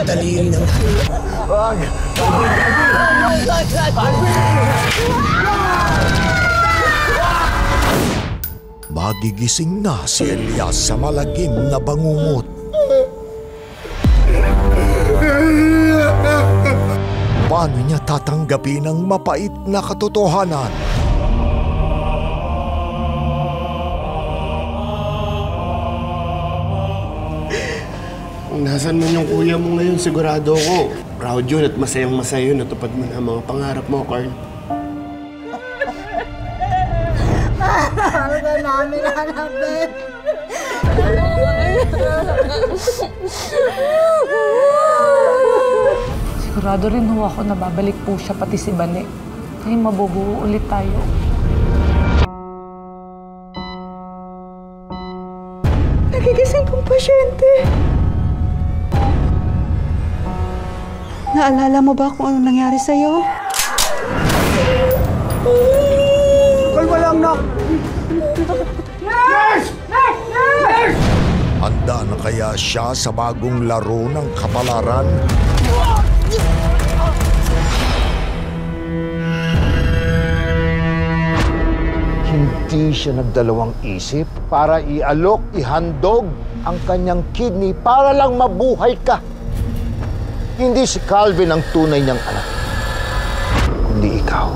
mga daliri ng nanay. Wag! Magigising na si Elias sa malagim na bangungot. Paano niya tatanggapin ang mapait na katotohanan? Kung nasan man yung kuya mo ngayon, sigurado ko. Proud yun at masayang-masaya yun. Natupad mo na ang mga pangarap mo, Carl. Mahal ka namin, hanapin. Sigurado rin ho ako na babalik po siya pati si Bane. Kaya mabubuo ulit tayo. Nagigising kong pasyente. Naalala mo ba kung anong nangyari sa'yo? Kalma lang, Nak! Nurse! Nurse! Nurse! Handa na kaya siya sa bagong laro ng kapalaran? Hindi siya nagdalawang isip para ialok, ihandog ang kanyang kidney para lang mabuhay ka. Hindi si Calvin ang tunay niyang anak, kundi ikaw.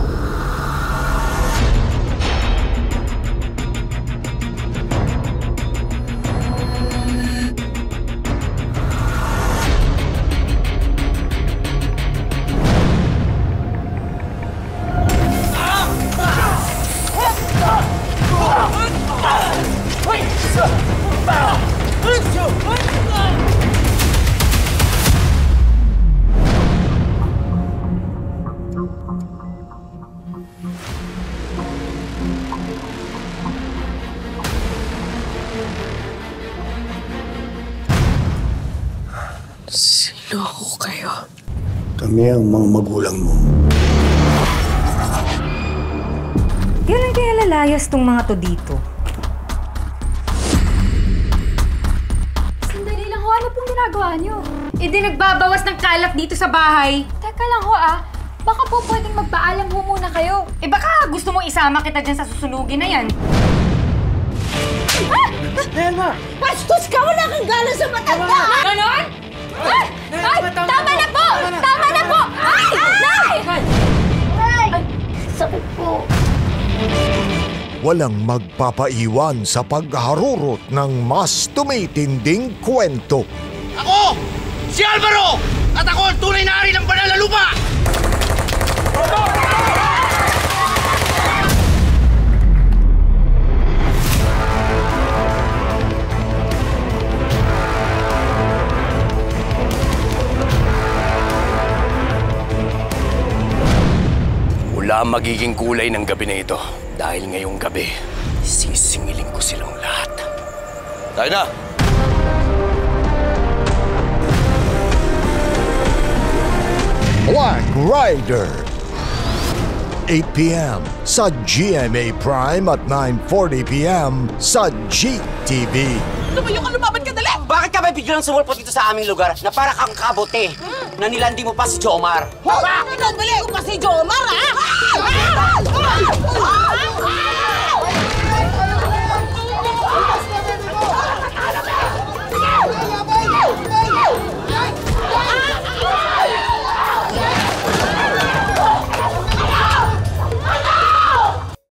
Sinloko kayo. Kami ang mga magulang mo. Kailan kaya lalayas tong mga to dito? Sandali lang ho, ano pong ginagawa niyo? Eh di nagbabawas ng kalat dito sa bahay. Teka lang ho baka po pwedeng magpaalam ho muna kayo. Eh baka gusto mong isama kita dyan sa susunugin na yan. Nelma! Bastos ka! Wala kang gana sa matanda! Ganon? Ay! Tama na po! Tama na po! Ay! Nay! Ay! Sakit po. Walang magpapaiwan sa pagharurot ng mas tumitinding kwento. Ako! Si Alvaro! At ako ang tunay na ari ng banal na lupa! Wala magiging kulay ng gabi na ito. Dahil ngayong gabi, sisingilin ko silang lahat. Tayo na! Black Rider. 8 p.m. sa GMA Prime at 9:40 p.m. sa GTV. Lumayo ka, lumaban ka, dali! Bakit ka ba biglang sumulpot dito sa aming lugar na para kang kabote? Na nilandi mo pa si Jomar? Ikaw bali ko pa si Jomar, ha?